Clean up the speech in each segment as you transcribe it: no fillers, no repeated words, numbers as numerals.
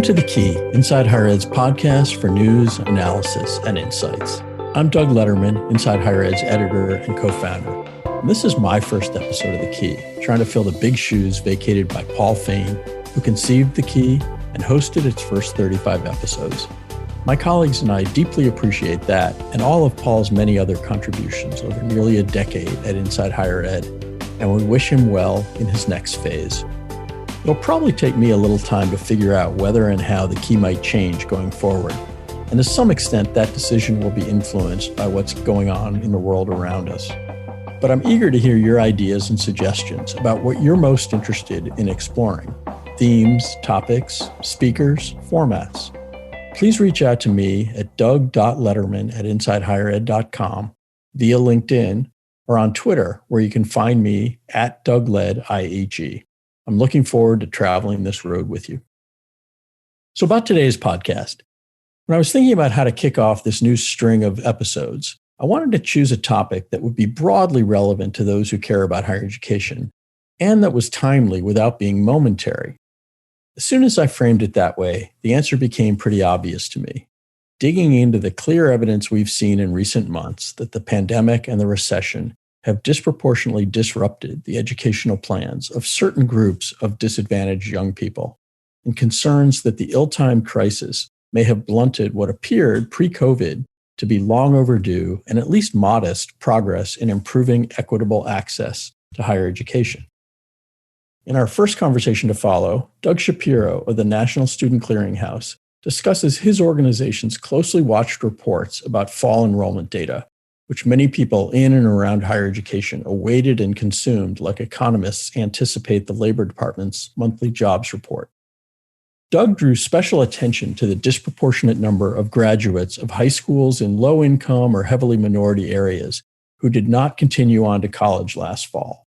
Welcome to The Key, Inside Higher Ed's podcast for news, analysis, and insights. I'm Doug Letterman, Inside Higher Ed's editor and co-founder. And this is my first episode of The Key, trying to fill the big shoes vacated by Paul Fain, who conceived The Key and hosted its first 35 episodes. My colleagues and I deeply appreciate that and all of Paul's many other contributions over nearly a decade at Inside Higher Ed, and we wish him well in his next phase. It'll probably take me a little time to figure out whether and how The Key might change going forward. And to some extent, that decision will be influenced by what's going on in the world around us. But I'm eager to hear your ideas and suggestions about what you're most interested in exploring. Themes, topics, speakers, formats. Please reach out to me at doug.letterman@insidehighered.com, via LinkedIn, or on Twitter, where you can find me at DougLedIHE. I'm looking forward to traveling this road with you. So about today's podcast, when I was thinking about how to kick off this new string of episodes, I wanted to choose a topic that would be broadly relevant to those who care about higher education and that was timely without being momentary. As soon as I framed it that way, the answer became pretty obvious to me. Digging into the clear evidence we've seen in recent months that the pandemic and the recession have disproportionately disrupted the educational plans of certain groups of disadvantaged young people, and concerns that the ill-timed crisis may have blunted what appeared pre-COVID to be long overdue and at least modest progress in improving equitable access to higher education. In our first conversation to follow, Doug Shapiro of the National Student Clearinghouse discusses his organization's closely watched reports about fall enrollment data, which many people in and around higher education awaited and consumed like economists anticipate the Labor Department's monthly jobs report. Doug drew special attention to the disproportionate number of graduates of high schools in low-income or heavily minority areas who did not continue on to college last fall,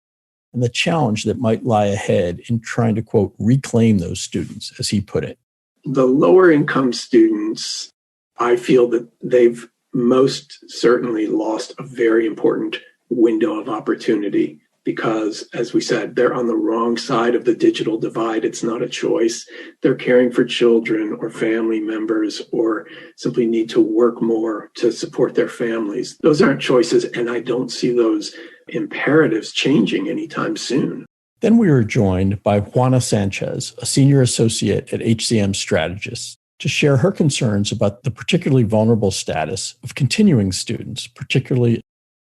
and the challenge that might lie ahead in trying to, quote, reclaim those students, as he put it. The lower-income students, I feel that they've most certainly lost a very important window of opportunity because, as we said, they're on the wrong side of the digital divide. It's not a choice. They're caring for children or family members or simply need to work more to support their families. Those aren't choices, and I don't see those imperatives changing anytime soon. Then we were joined by Juana Sánchez, a senior associate at HCM Strategists, to share her concerns about the particularly vulnerable status of continuing students, particularly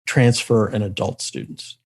transfer and adult students.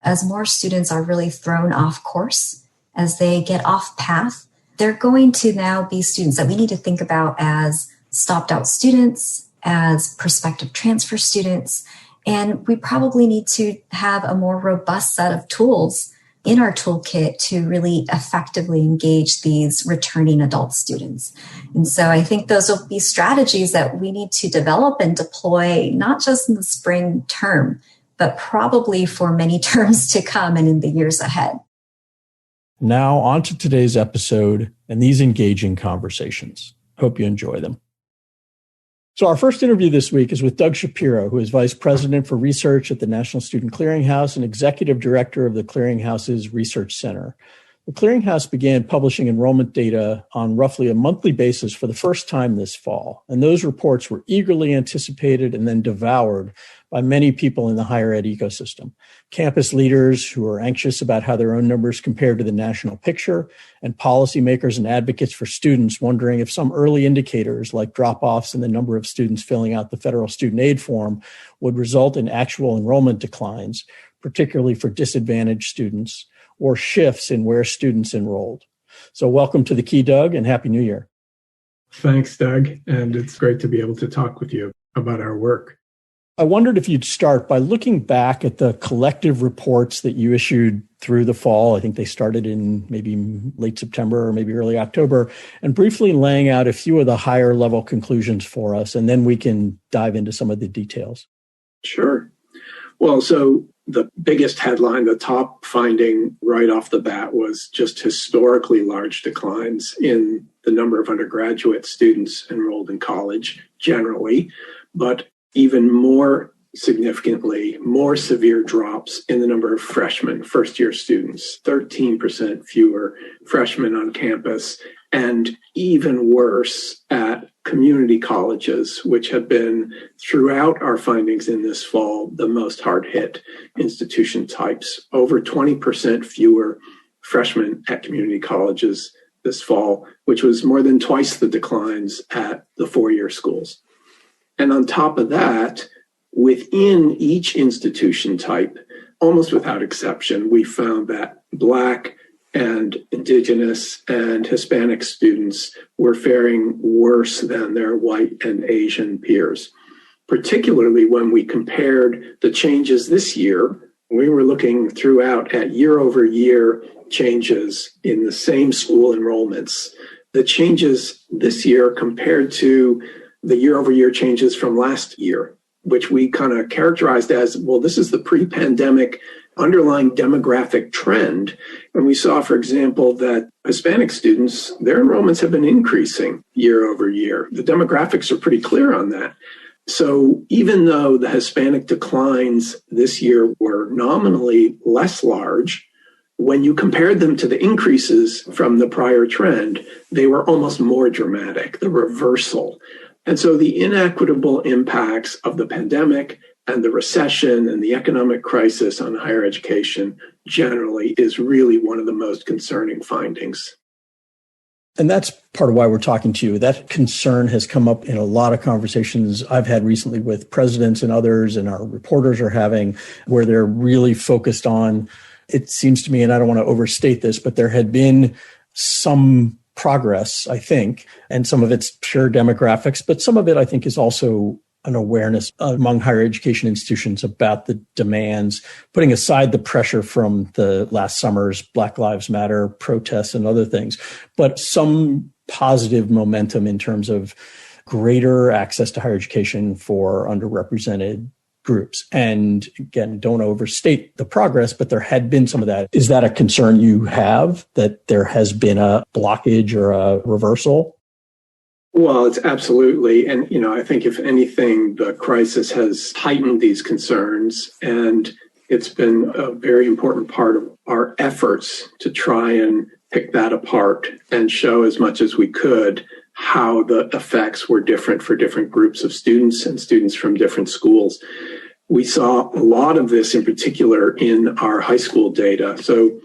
As more students are really thrown off course, as they get off path, they're going to now be students that we need to think about as stopped out students, as prospective transfer students, and we probably need to have a more robust set of tools in our toolkit to really effectively engage these returning adult students. And so I think those will be strategies that we need to develop and deploy, not just in the spring term, but probably for many terms to come and in the years ahead. Now on to today's episode and these engaging conversations. Hope you enjoy them. So our first interview this week is with Doug Shapiro, who is Vice President for Research at the National Student Clearinghouse and Executive Director of the Clearinghouse's Research Center. The Clearinghouse began publishing enrollment data on roughly a monthly basis for the first time this fall, and those reports were eagerly anticipated and then devoured by many people in the higher ed ecosystem. Campus leaders who are anxious about how their own numbers compare to the national picture, and policymakers and advocates for students wondering if some early indicators like drop-offs in the number of students filling out the federal student aid form would result in actual enrollment declines, particularly for disadvantaged students, or shifts in where students enrolled. So welcome to The Key, Doug, and Happy New Year. Thanks, Doug. And it's great to be able to talk with you about our work. I wondered if you'd start by looking back at the collective reports that you issued through the fall. I think they started in maybe late September or maybe early October, and briefly laying out a few of the higher level conclusions for us, and then we can dive into some of the details. Sure. Well, so the biggest headline, the top finding right off the bat was just historically large declines in the number of undergraduate students enrolled in college generally, but even more significantly, more severe drops in the number of freshmen, first-year students, 13% fewer freshmen on campus and even worse at community colleges, which have been, throughout our findings in this fall, the most hard-hit institution types. Over 20% fewer freshmen at community colleges this fall, which was more than twice the declines at the four-year schools. And on top of that, within each institution type, almost without exception, we found that Black and Indigenous and Hispanic students were faring worse than their white and Asian peers. Particularly when we compared the changes this year, we were looking throughout at year-over-year changes in the same school enrollments. The changes this year compared to the year-over-year changes from last year, which we kind of characterized as, well, this is the pre-pandemic underlying demographic trend. And we saw, for example, that Hispanic students, their enrollments have been increasing year over year. The demographics are pretty clear on that. So even though the Hispanic declines this year were nominally less large, when you compared them to the increases from the prior trend, they were almost more dramatic, the reversal. And so the inequitable impacts of the pandemic and the recession and the economic crisis on higher education generally is really one of the most concerning findings. And that's part of why we're talking to you. That concern has come up in a lot of conversations I've had recently with presidents and others, and our reporters are having, where they're really focused on, it seems to me, and I don't want to overstate this, but there had been some progress, I think, and some of it's pure demographics, but some of it, I think, is also an awareness among higher education institutions about the demands, putting aside the pressure from the last summer's Black Lives Matter protests and other things, but some positive momentum in terms of greater access to higher education for underrepresented groups. And again, don't overstate the progress, but there had been some of that. Is that a concern you have, that there has been a blockage or a reversal? Well, it's absolutely. And, I think if anything, the crisis has heightened these concerns. And it's been a very important part of our efforts to try and pick that apart and show as much as we could how the effects were different for different groups of students and students from different schools. We saw a lot of this in particular in our high school data. So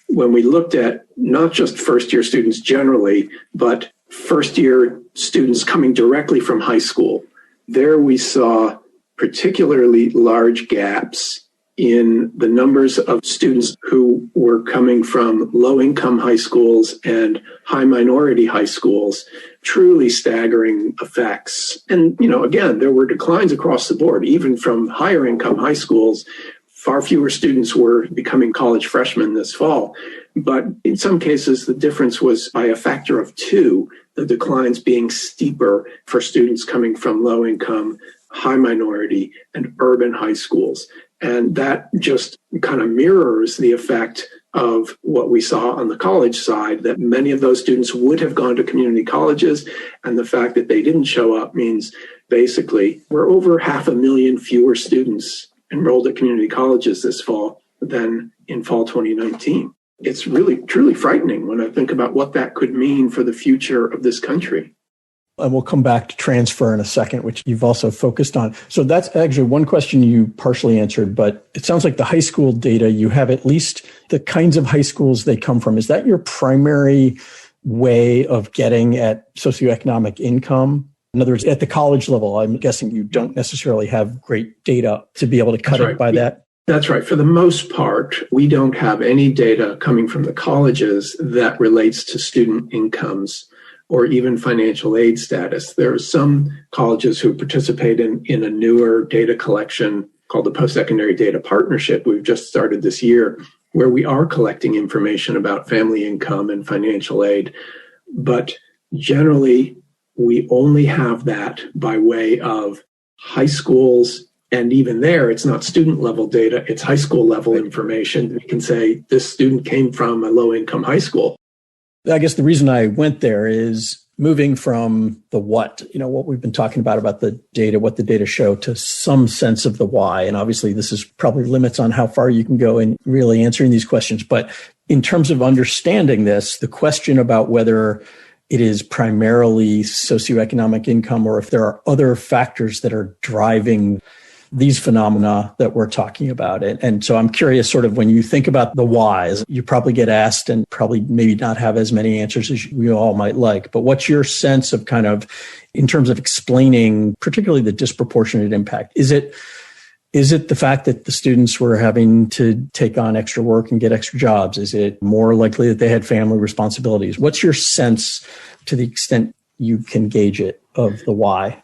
when we looked at not just first-year students generally, but first-year students coming directly from high school, there we saw particularly large gaps in the numbers of students who were coming from low-income high schools and high-minority high schools, truly staggering effects. And, again, there were declines across the board, even from higher-income high schools. Far fewer students were becoming college freshmen this fall. But in some cases, the difference was by a factor of 2, the declines being steeper for students coming from low-income, high-minority, and urban high schools. And that just kind of mirrors the effect of what we saw on the college side, that many of those students would have gone to community colleges. And the fact that they didn't show up means basically we're over 500,000 fewer students enrolled at community colleges this fall than in fall 2019. It's really, truly frightening when I think about what that could mean for the future of this country. And we'll come back to transfer in a second, which you've also focused on. So that's actually one question you partially answered, but it sounds like the high school data, you have at least the kinds of high schools they come from. Is that your primary way of getting at socioeconomic income? In other words, at the college level, I'm guessing you don't necessarily have great data to be able to cut it by that. That's right. For the most part, we don't have any data coming from the colleges that relates to student incomes or even financial aid status. There are some colleges who participate in a newer data collection called the Postsecondary Data Partnership we've just started this year, where we are collecting information about family income and financial aid. But generally, we only have that by way of high schools. And even there, it's not student level data, it's high school level information. We can say this student came from a low income high school. I guess the reason I went there is moving from the what we've been talking about the data, what the data show, to some sense of the why. And obviously this is probably limits on how far you can go in really answering these questions. But in terms of understanding this, the question about whether it is primarily socioeconomic income, or if there are other factors that are driving these phenomena that we're talking about. And so I'm curious, sort of, when you think about the whys, you probably get asked and probably maybe not have as many answers as we all might like. But what's your sense of kind of, in terms of explaining particularly the disproportionate impact? Is it the fact that the students were having to take on extra work and get extra jobs? Is it more likely that they had family responsibilities? What's your sense, to the extent you can gauge it, of the why?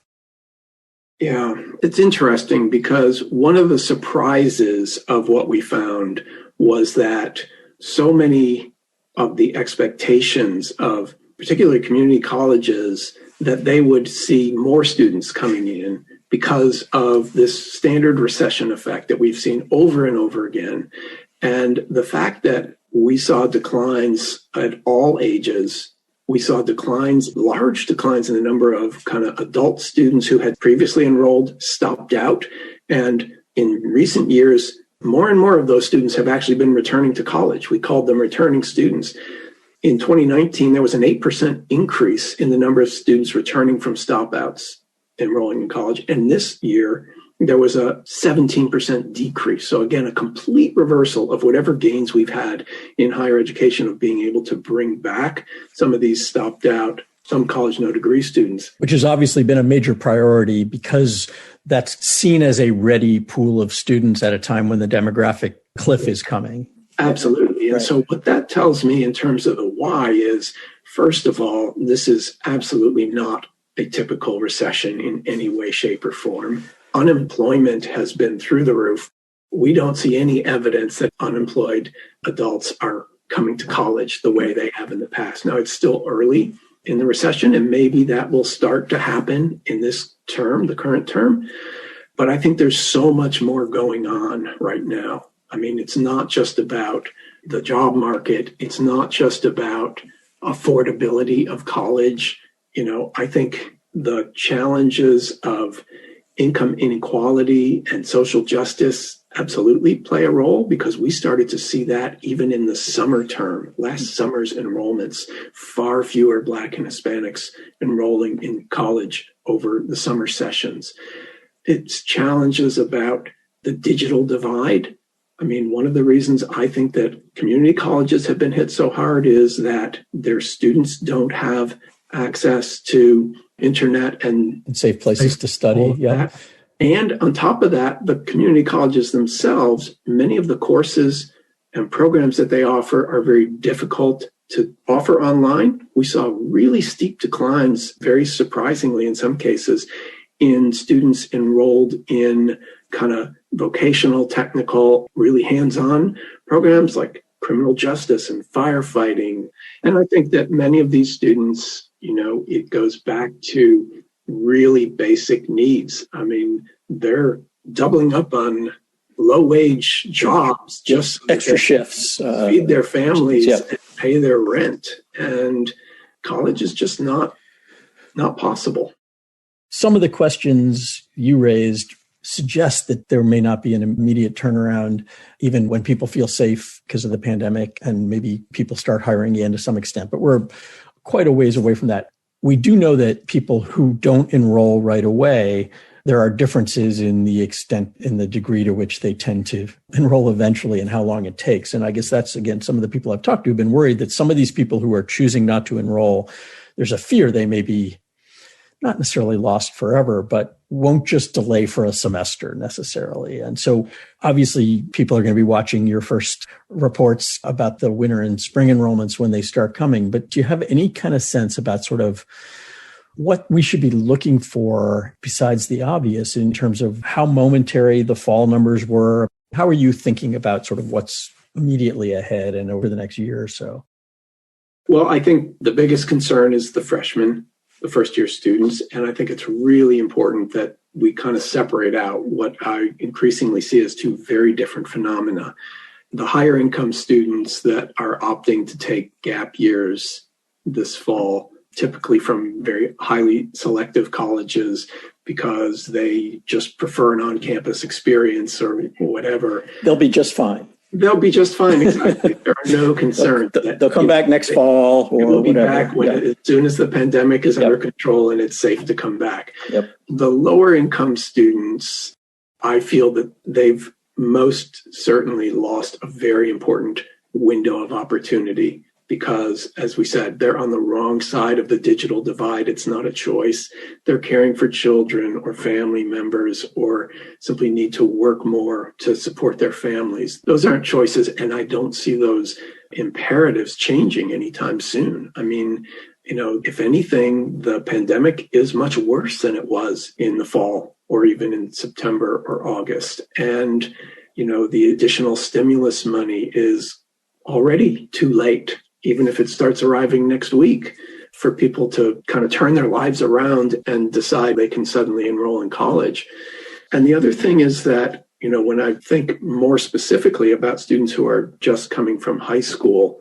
Yeah, it's interesting because one of the surprises of what we found was that so many of the expectations of particularly community colleges, that they would see more students coming in because of this standard recession effect that we've seen over and over again. And the fact that we saw declines at all ages. We saw large declines in the number of kind of adult students who had previously enrolled, stopped out. And in recent years, more and more of those students have actually been returning to college. We called them returning students. In 2019, there was an 8% increase in the number of students returning from stop-outs enrolling in college. And this year, there was a 17% decrease. So again, a complete reversal of whatever gains we've had in higher education of being able to bring back some of these stopped out, some college no degree students. Which has obviously been a major priority because that's seen as a ready pool of students at a time when the demographic cliff is coming. Absolutely. And so what that tells me in terms of the why is, first of all, this is absolutely not a typical recession in any way, shape, or form. Unemployment has been through the roof. We don't see any evidence that unemployed adults are coming to college the way they have in the past. Now, it's still early in the recession, and maybe that will start to happen in this term, the current term. But I think there's so much more going on right now. I mean, it's not just about the job market. It's not just about affordability of college. I think the challenges of income inequality and social justice absolutely play a role, because we started to see that even in the summer term, last summer's enrollments, far fewer Black and Hispanics enrolling in college over the summer sessions. It's challenges about the digital divide. I mean, one of the reasons I think that community colleges have been hit so hard is that their students don't have access to internet and safe places to study. Yeah. And on top of that, the community colleges themselves, many of the courses and programs that they offer are very difficult to offer online. We saw really steep declines, very surprisingly in some cases, in students enrolled in kind of vocational, technical, really hands-on programs like criminal justice and firefighting. And I think that many of these students, it goes back to really basic needs. I mean, they're doubling up on low-wage jobs, just extra shifts, feed their families, and pay their rent. And college is just not possible. Some of the questions you raised suggest that there may not be an immediate turnaround, even when people feel safe because of the pandemic, and maybe people start hiring again to some extent. But we're quite a ways away from that. We do know that people who don't enroll right away, there are differences in the extent, in the degree to which they tend to enroll eventually and how long it takes. And I guess that's, again, some of the people I've talked to have been worried that some of these people who are choosing not to enroll, there's a fear they may be not necessarily lost forever, but won't just delay for a semester necessarily. And so obviously people are going to be watching your first reports about the winter and spring enrollments when they start coming. But do you have any kind of sense about sort of what we should be looking for besides the obvious in terms of how momentary the fall numbers were? How are you thinking about sort of what's immediately ahead and over the next year or so? Well, I think the biggest concern is the freshmen, the first-year students. And I think it's really important that we kind of separate out what I increasingly see as two very different phenomena. The higher income students that are opting to take gap years this fall, typically from very highly selective colleges because they just prefer an on-campus experience or whatever. They'll be just fine. They'll be just fine. Exactly. There are no concerns. They'll come back next fall or we'll be whatever. back as soon as the pandemic is under control and it's safe to come back. Yep. The lower income students, I feel that they've most certainly lost a very important window of opportunity because, as we said, they're on the wrong side of the digital divide. It's not a choice. They're caring for children or family members or simply need to work more to support their families. Those aren't choices, and I don't see those imperatives changing anytime soon. I mean, if anything, the pandemic is much worse than it was in the fall or even in September or August. And, the additional stimulus money is already too late, even if it starts arriving next week, for people to kind of turn their lives around and decide they can suddenly enroll in college. And the other thing is that, when I think more specifically about students who are just coming from high school,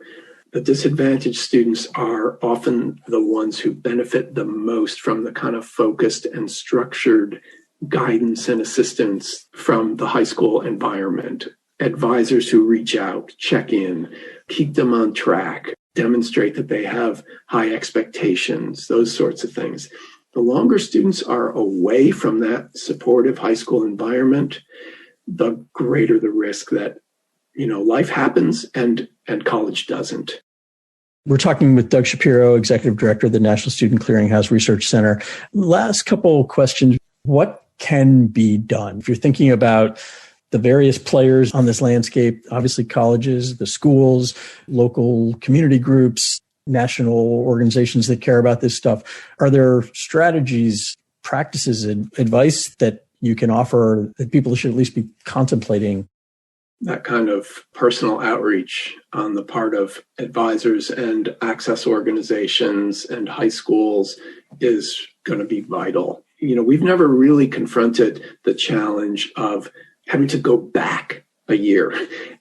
the disadvantaged students are often the ones who benefit the most from the kind of focused and structured guidance and assistance from the high school environment. Advisors who reach out, check in, keep them on track, demonstrate that they have high expectations, those sorts of things. The longer students are away from that supportive high school environment, the greater the risk that, life happens and college doesn't. We're talking with Doug Shapiro, Executive Director of the National Student Clearinghouse Research Center. Last couple of questions. What can be done? If you're thinking about the various players on this landscape, obviously colleges, the schools, local community groups, national organizations that care about this stuff, are there strategies, practices, and advice that you can offer that people should at least be contemplating? That kind of personal outreach on the part of advisors and access organizations and high schools is going to be vital. We've never really confronted the challenge of having to go back a year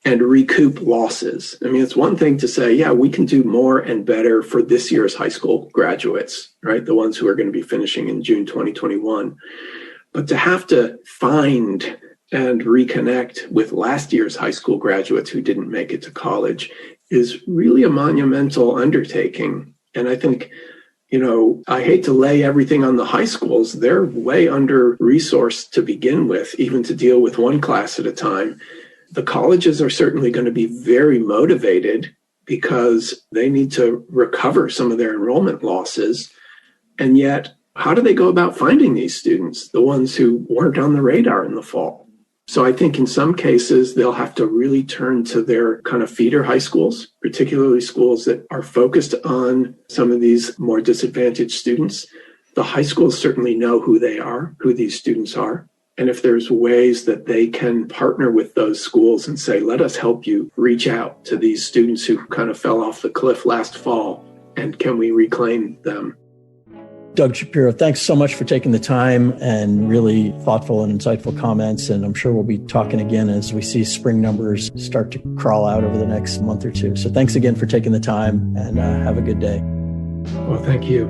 and recoup losses. I mean, it's one thing to say, yeah, we can do more and better for this year's high school graduates, right? The ones who are going to be finishing in June 2021. But to have to find and reconnect with last year's high school graduates who didn't make it to college is really a monumental undertaking. And I think, I hate to lay everything on the high schools. They're way under-resourced to begin with, even to deal with one class at a time. The colleges are certainly going to be very motivated because they need to recover some of their enrollment losses. And yet, how do they go about finding these students, the ones who weren't on the radar in the fall? So I think in some cases, they'll have to really turn to their kind of feeder high schools, particularly schools that are focused on some of these more disadvantaged students. The high schools certainly know who they are, who these students are. And if there's ways that they can partner with those schools and say, let us help you reach out to these students who kind of fell off the cliff last fall, and can we reclaim them? Doug Shapiro, thanks so much for taking the time and really thoughtful and insightful comments. And I'm sure we'll be talking again as we see spring numbers start to crawl out over the next month or two. So thanks again for taking the time and have a good day. Well, thank you.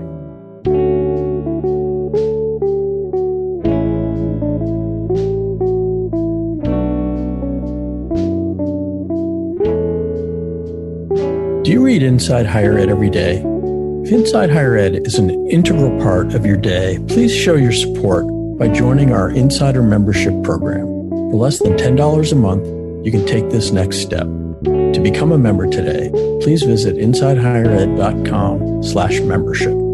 Do you read Inside Higher Ed every day? If Inside Higher Ed is an integral part of your day, please show your support by joining our Insider Membership Program. For less than $10 a month, you can take this next step. To become a member today, please visit insidehighered.com/membership.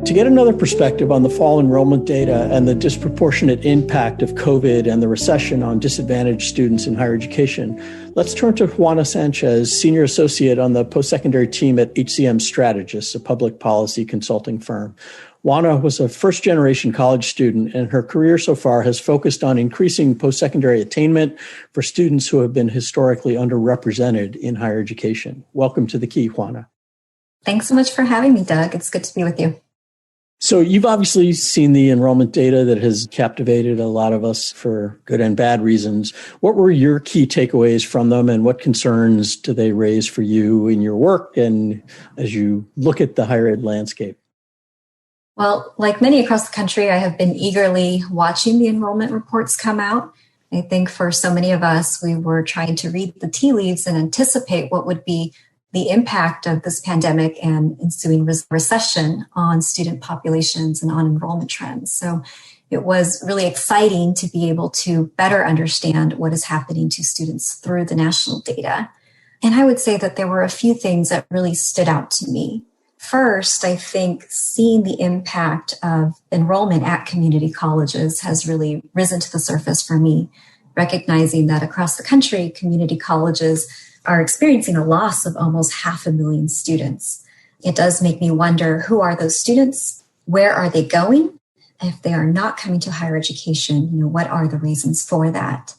To get another perspective on the fall enrollment data and the disproportionate impact of COVID and the recession on disadvantaged students in higher education, let's turn to Juana Sánchez, Senior Associate on the postsecondary team at HCM Strategists, a public policy consulting firm. Juana was a first-generation college student, and her career so far has focused on increasing postsecondary attainment for students who have been historically underrepresented in higher education. Welcome to The Key, Juana. Thanks so much for having me, Doug. It's good to be with you. So you've obviously seen the enrollment data that has captivated a lot of us for good and bad reasons. What were your key takeaways from them, and what concerns do they raise for you in your work and as you look at the higher ed landscape? Well, like many across the country, I have been eagerly watching the enrollment reports come out. I think for so many of us, we were trying to read the tea leaves and anticipate what would be the impact of this pandemic and ensuing recession on student populations and on enrollment trends. So it was really exciting to be able to better understand what is happening to students through the national data. And I would say that there were a few things that really stood out to me. First, I think seeing the impact of enrollment at community colleges has really risen to the surface for me, recognizing that across the country, community colleges are experiencing a loss of almost 500,000 students. It does make me wonder, who are those students? Where are they going? If they are not coming to higher education, what are the reasons for that?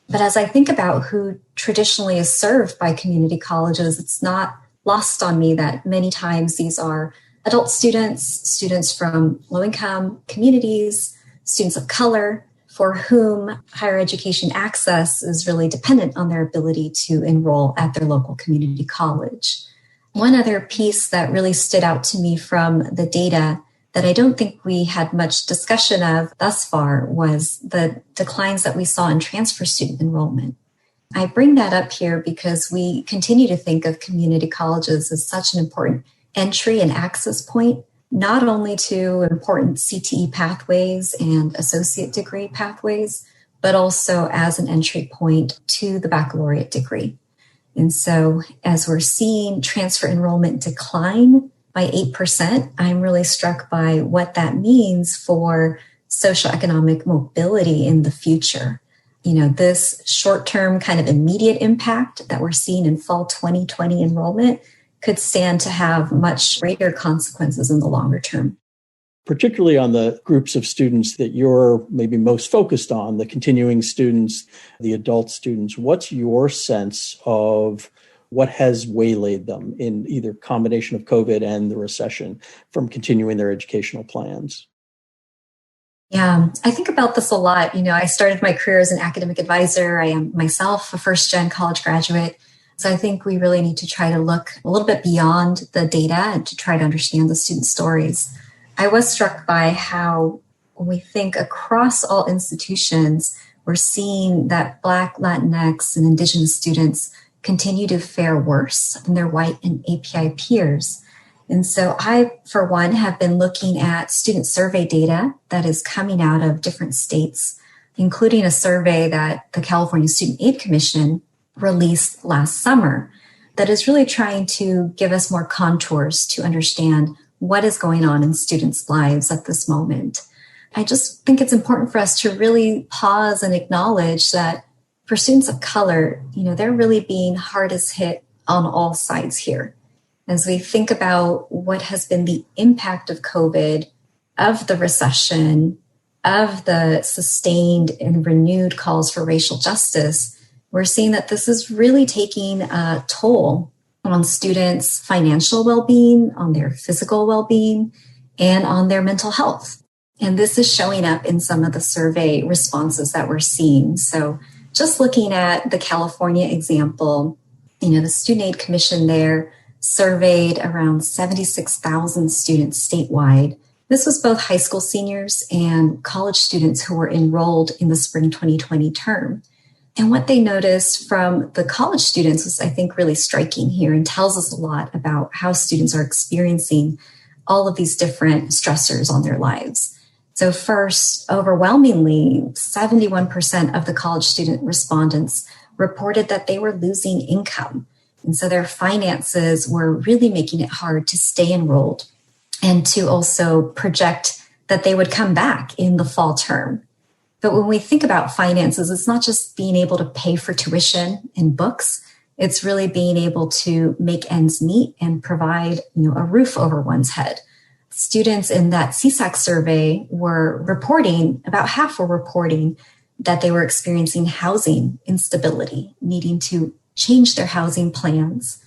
But as I think about who traditionally is served by community colleges, it's not lost on me that many times these are adult students, students from low-income communities, students of color, for whom higher education access is really dependent on their ability to enroll at their local community college. One other piece that really stood out to me from the data that I don't think we had much discussion of thus far was the declines that we saw in transfer student enrollment. I bring that up here because we continue to think of community colleges as such an important entry and access point, not only to important CTE pathways and associate degree pathways, but also as an entry point to the baccalaureate degree. And so as we're seeing transfer enrollment decline by 8%, I'm really struck by what that means for socioeconomic mobility in the future. This short-term kind of immediate impact that we're seeing in fall 2020 enrollment could stand to have much greater consequences in the longer term. Particularly on the groups of students that you're maybe most focused on, the continuing students, the adult students, what's your sense of what has waylaid them in either combination of COVID and the recession from continuing their educational plans? Yeah, I think about this a lot. I started my career as an academic advisor. I am myself a first-gen college graduate. So I think we really need to try to look a little bit beyond the data and to try to understand the student stories. I was struck by how when we think across all institutions, we're seeing that Black, Latinx, and Indigenous students continue to fare worse than their white and API peers. And so I, for one, have been looking at student survey data that is coming out of different states, including a survey that the California Student Aid Commission released last summer that is really trying to give us more contours to understand what is going on in students' lives at this moment. I just think it's important for us to really pause and acknowledge that for students of color, they're really being hardest hit on all sides here. As we think about what has been the impact of COVID, of the recession, of the sustained and renewed calls for racial justice, we're seeing that this is really taking a toll on students' financial well-being, on their physical well-being, and on their mental health. And this is showing up in some of the survey responses that we're seeing. So just looking at the California example, the Student Aid Commission there surveyed around 76,000 students statewide. This was both high school seniors and college students who were enrolled in the spring 2020 term. And what they noticed from the college students was, I think, really striking here and tells us a lot about how students are experiencing all of these different stressors on their lives. So first, overwhelmingly, 71% of the college student respondents reported that they were losing income. And so their finances were really making it hard to stay enrolled and to also project that they would come back in the fall term. But when we think about finances, it's not just being able to pay for tuition and books. It's really being able to make ends meet and provide, a roof over one's head. Students in that CSAC survey were reporting, about half were reporting that they were experiencing housing instability, needing to change their housing plans.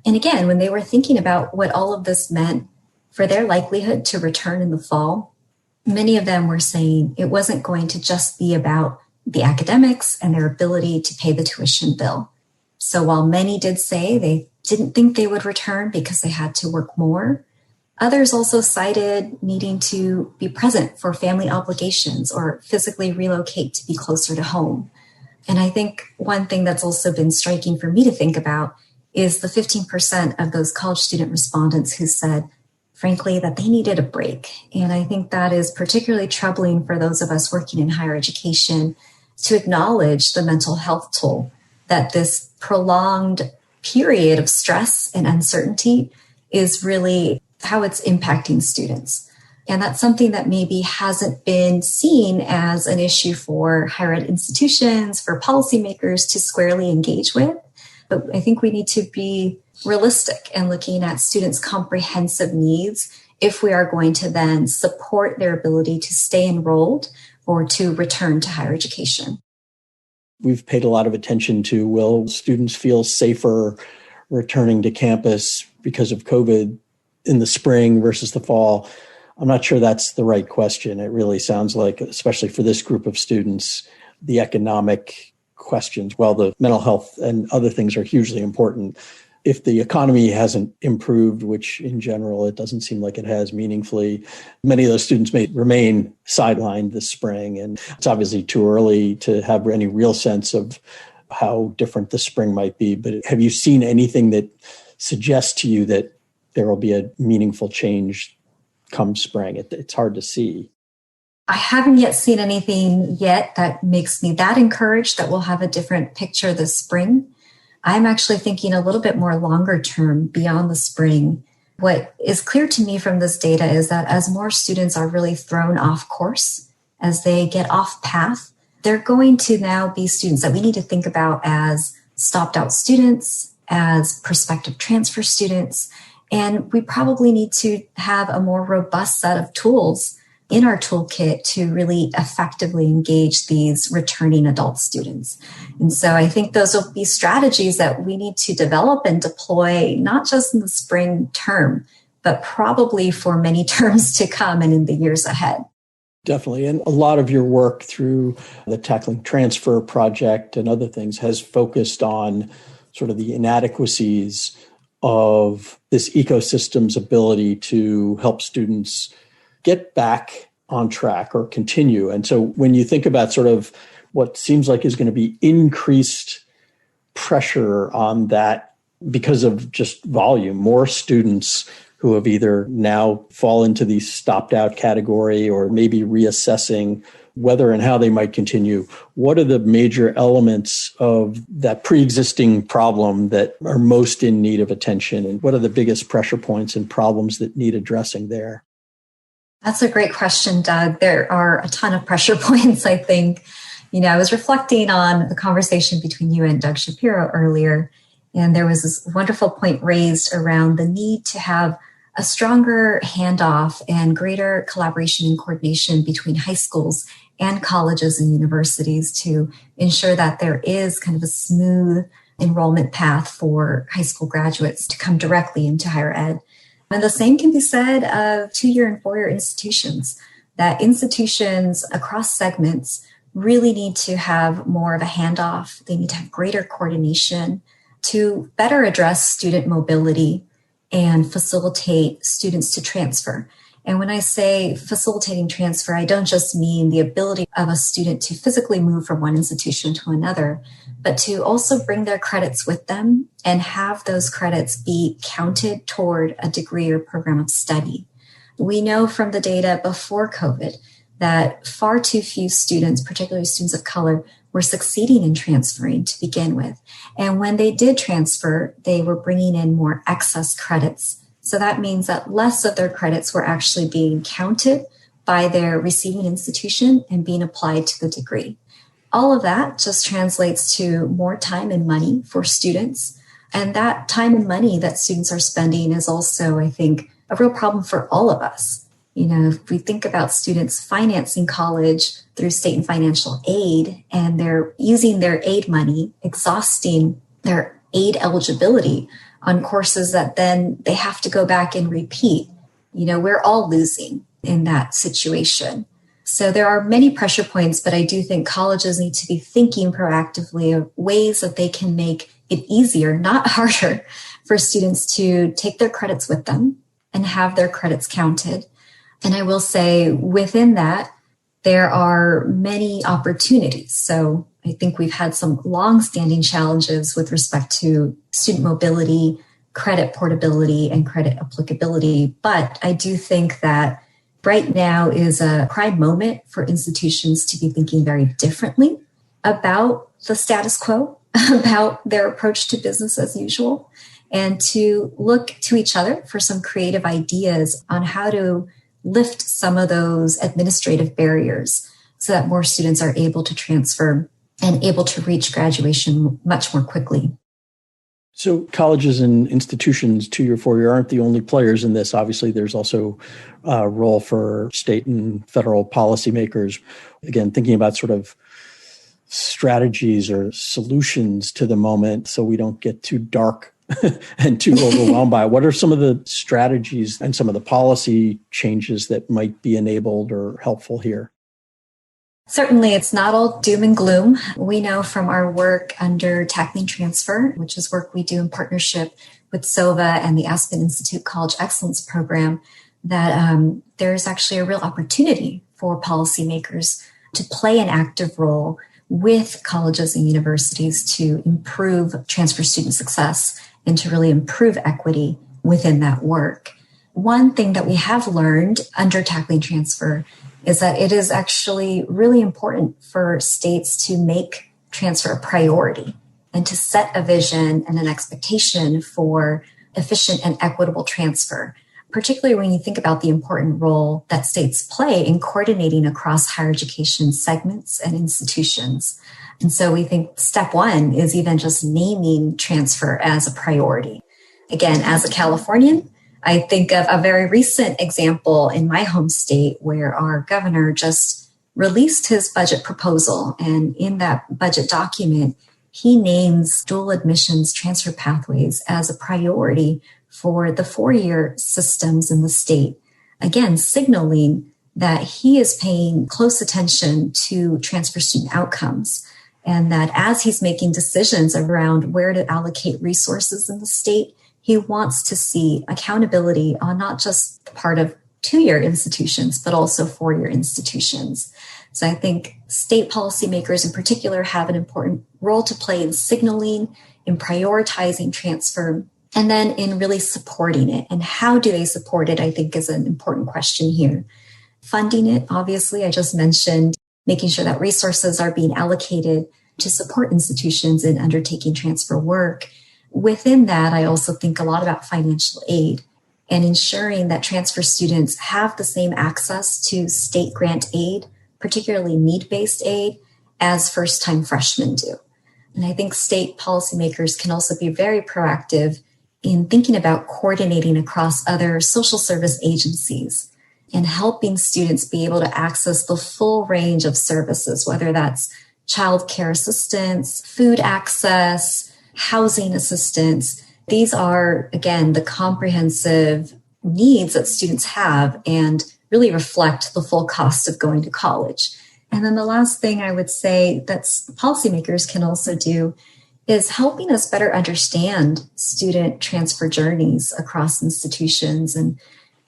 And again, when they were thinking about what all of this meant for their likelihood to return in the fall, many of them were saying it wasn't going to just be about the academics and their ability to pay the tuition bill. So while many did say they didn't think they would return because they had to work more, Others also cited needing to be present for family obligations or physically relocate to be closer to home. And I think one thing that's also been striking for me to think about is the 15% of those college student respondents who said, frankly, that they needed a break. And I think that is particularly troubling for those of us working in higher education to acknowledge the mental health toll that this prolonged period of stress and uncertainty is really how it's impacting students. And that's something that maybe hasn't been seen as an issue for higher ed institutions, for policymakers to squarely engage with. But I think we need to be realistic and looking at students' comprehensive needs if we are going to then support their ability to stay enrolled or to return to higher education. We've paid a lot of attention to, will students feel safer returning to campus because of COVID in the spring versus the fall? I'm not sure that's the right question. It really sounds like, especially for this group of students, the economic questions, while the mental health and other things are hugely important. If the economy hasn't improved, which in general it doesn't seem like it has meaningfully, many of those students may remain sidelined this spring. And it's obviously too early to have any real sense of how different the spring might be. But have you seen anything that suggests to you that there will be a meaningful change come spring? It's hard to see. I haven't yet seen anything yet that makes me that encouraged that we'll have a different picture this spring. I'm actually thinking a little bit more longer term beyond the spring. What is clear to me from this data is that as more students are really thrown off course, as they get off path, they're going to now be students that we need to think about as stopped out students, as prospective transfer students. And we probably need to have a more robust set of tools in our toolkit to really effectively engage these returning adult students. And so I think those will be strategies that we need to develop and deploy, not just in the spring term, but probably for many terms to come and in the years ahead. Definitely. And a lot of your work through the Tackling Transfer Project and other things has focused on sort of the inadequacies of this ecosystem's ability to help students get back on track or continue. And so when you think about sort of what seems like is going to be increased pressure on that because of just volume, more students who have either now fall into the stopped out category or maybe reassessing whether and how they might continue. What are the major elements of that pre-existing problem that are most in need of attention? And what are the biggest pressure points and problems that need addressing there? That's a great question, Doug. There are a ton of pressure points, I think. I was reflecting on the conversation between you and Doug Shapiro earlier, and there was this wonderful point raised around the need to have a stronger handoff and greater collaboration and coordination between high schools and colleges and universities to ensure that there is kind of a smooth enrollment path for high school graduates to come directly into higher ed. And the same can be said of 2-year and 4-year institutions, that institutions across segments really need to have more of a handoff. They need to have greater coordination to better address student mobility and facilitate students to transfer. And when I say facilitating transfer, I don't just mean the ability of a student to physically move from one institution to another, but to also bring their credits with them and have those credits be counted toward a degree or program of study. We know from the data before COVID that far too few students, particularly students of color, were succeeding in transferring to begin with. And when they did transfer, they were bringing in more excess credits. So that means that less of their credits were actually being counted by their receiving institution and being applied to the degree. All of that just translates to more time and money for students. And that time and money that students are spending is also, I think, a real problem for all of us. If we think about students financing college through state and financial aid, and they're using their aid money, exhausting their aid eligibility on courses that then they have to go back and repeat, we're all losing in that situation. So there are many pressure points, but I do think colleges need to be thinking proactively of ways that they can make it easier, not harder, for students to take their credits with them and have their credits counted. And I will say within that, there are many opportunities. So I think we've had some long-standing challenges with respect to student mobility, credit portability, and credit applicability. But I do think that right now is a prime moment for institutions to be thinking very differently about the status quo, about their approach to business as usual, and to look to each other for some creative ideas on how to lift some of those administrative barriers so that more students are able to transfer and able to reach graduation much more quickly. So colleges and institutions, 2-year, 4-year, aren't the only players in this. Obviously, there's also a role for state and federal policymakers. Again, thinking about sort of strategies or solutions to the moment so we don't get too dark and too overwhelmed by it. What are some of the strategies and some of the policy changes that might be enabled or helpful here? Certainly, it's not all doom and gloom. We know from our work under Tackling Transfer, which is work we do in partnership with SOVA and the Aspen Institute College Excellence Program, that there's actually a real opportunity for policymakers to play an active role with colleges and universities to improve transfer student success and to really improve equity within that work. One thing that we have learned under Tackling Transfer is that it is actually really important for states to make transfer a priority and to set a vision and an expectation for efficient and equitable transfer, particularly when you think about the important role that states play in coordinating across higher education segments and institutions. And so we think step one is even just naming transfer as a priority. Again, as a Californian, I think of a very recent example in my home state where our governor just released his budget proposal. And in that budget document, he names dual admissions transfer pathways as a priority for the 4-year systems in the state. Again, signaling that he is paying close attention to transfer student outcomes, and that as he's making decisions around where to allocate resources in the state, he wants to see accountability on not just the part of 2-year institutions, but also 4-year institutions. So I think state policymakers in particular have an important role to play in signaling, in prioritizing transfer, and then in really supporting it. And how do they support it, I think, is an important question here. Funding it, obviously, I just mentioned making sure that resources are being allocated to support institutions in undertaking transfer work. Within that, I also think a lot about financial aid and ensuring that transfer students have the same access to state grant aid, particularly need-based aid, as first-time freshmen do. And I think state policymakers can also be very proactive in thinking about coordinating across other social service agencies and helping students be able to access the full range of services, whether that's childcare assistance, food access, housing assistance. These are, again, the comprehensive needs that students have and really reflect the full cost of going to college. And then the last thing I would say that policymakers can also do is helping us better understand student transfer journeys across institutions. And,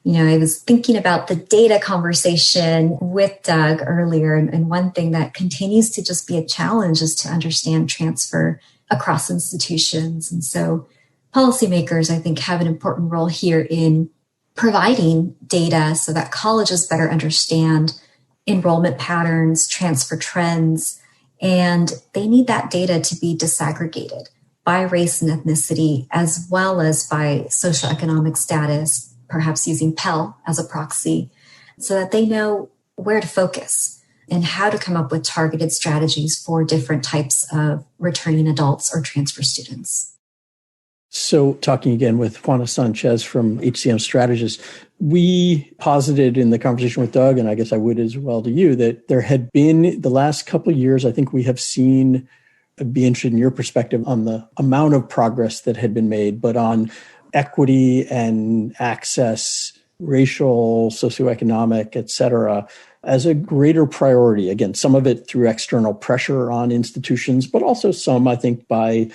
I was thinking about the data conversation with Doug earlier. And one thing that continues to just be a challenge is to understand transfer across institutions. And so policymakers, I think, have an important role here in providing data so that colleges better understand enrollment patterns, transfer trends, and they need that data to be disaggregated by race and ethnicity, as well as by socioeconomic status, perhaps using Peril as a proxy, so that they know where to focus and how to come up with targeted strategies for different types of returning adults or transfer students. So talking again with Juana Sánchez from HCM Strategists, we posited in the conversation with Doug, and I guess I would as well to you, that there had been the last couple of years, I think we have seen, I'd be interested in your perspective on the amount of progress that had been made, but on equity and access, racial, socioeconomic, et cetera, as a greater priority. Again, some of it through external pressure on institutions, but also some, I think, by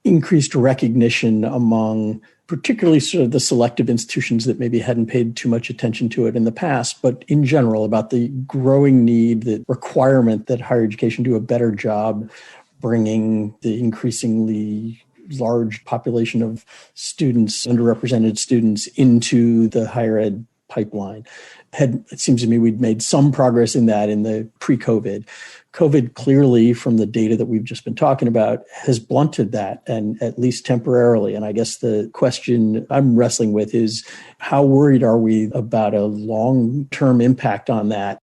increased recognition among particularly sort of the selective institutions that maybe hadn't paid too much attention to it in the past, but in general about the growing need, the requirement that higher education do a better job bringing the increasingly large population of students, underrepresented students, into the higher ed pipeline. It seems to me we'd made some progress in that in the pre-COVID. COVID clearly, from the data that we've just been talking about, has blunted that, and at least temporarily. And I guess the question I'm wrestling with is, how worried are we about a long-term impact on that?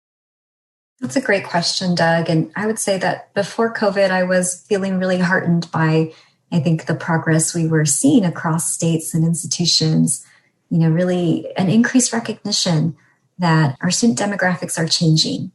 That's a great question, Doug. And I would say that before COVID, I was feeling really heartened by, I think, the progress we were seeing across states and institutions, really an increased recognition that our student demographics are changing.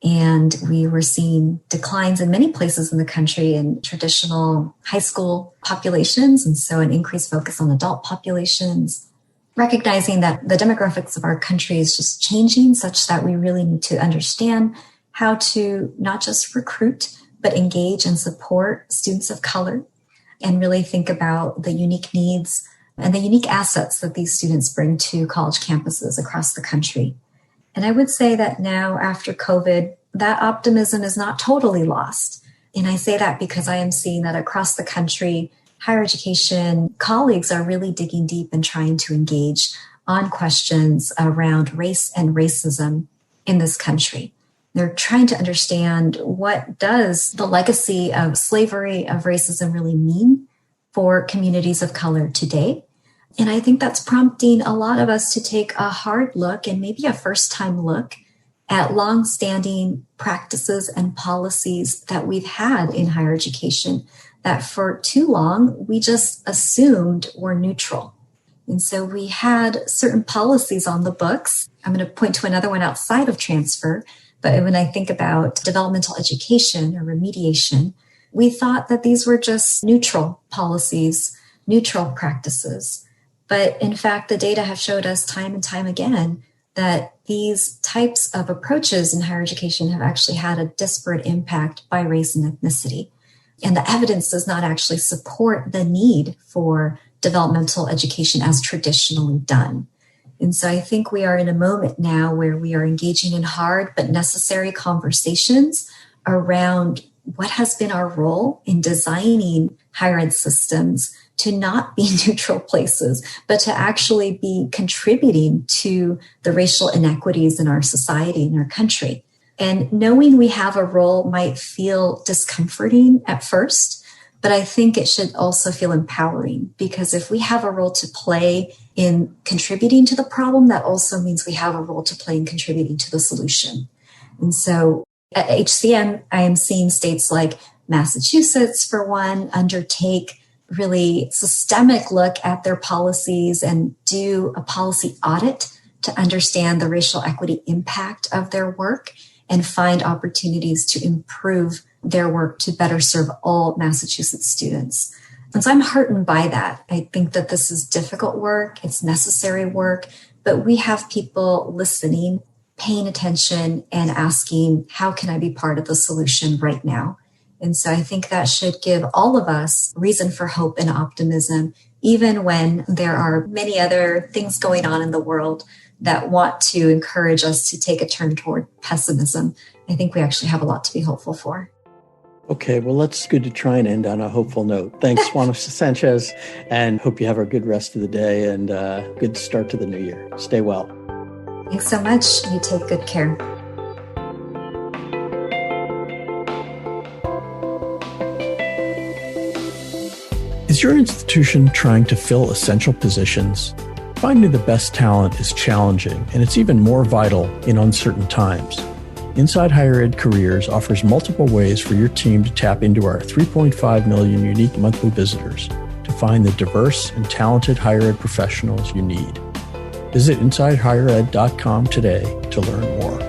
And we were seeing declines in many places in the country in traditional high school populations. And so an increased focus on adult populations, recognizing that the demographics of our country is just changing such that we really need to understand how to not just recruit, but engage and support students of color and really think about the unique needs and the unique assets that these students bring to college campuses across the country. And I would say that now after COVID, that optimism is not totally lost. And I say that because I am seeing that across the country, higher education colleagues are really digging deep and trying to engage on questions around race and racism in this country. They're trying to understand, what does the legacy of slavery, of racism really mean for communities of color today? And I think that's prompting a lot of us to take a hard look and maybe a first-time look at longstanding practices and policies that we've had in higher education that for too long we just assumed were neutral. And so we had certain policies on the books. I'm going to point to another one outside of transfer, but when I think about developmental education or remediation, we thought that these were just neutral policies, neutral practices. But in fact, the data have showed us time and time again that these types of approaches in higher education have actually had a disparate impact by race and ethnicity. And the evidence does not actually support the need for developmental education as traditionally done. And so I think we are in a moment now where we are engaging in hard but necessary conversations around what has been our role in designing higher ed systems to not be neutral places, but to actually be contributing to the racial inequities in our society, in our country. And knowing we have a role might feel discomforting at first, but I think it should also feel empowering, because if we have a role to play in contributing to the problem, that also means we have a role to play in contributing to the solution. And so at HCM, I am seeing states like Massachusetts, for one, undertake really systemic look at their policies and do a policy audit to understand the racial equity impact of their work and find opportunities to improve their work to better serve all Massachusetts students. And so I'm heartened by that. I think that this is difficult work, it's necessary work, but we have people listening, paying attention, and asking, how can I be part of the solution right now? And so I think that should give all of us reason for hope and optimism, even when there are many other things going on in the world that want to encourage us to take a turn toward pessimism. I think we actually have a lot to be hopeful for. Okay, well, that's good to try and end on a hopeful note. Thanks, Juana Sánchez, and hope you have a good rest of the day and a good start to the new year. Stay well. Thanks so much. You take good care. Is your institution trying to fill essential positions? Finding the best talent is challenging, and it's even more vital in uncertain times. Inside Higher Ed Careers offers multiple ways for your team to tap into our 3.5 million unique monthly visitors to find the diverse and talented higher ed professionals you need. Visit InsideHigherEd.com today to learn more.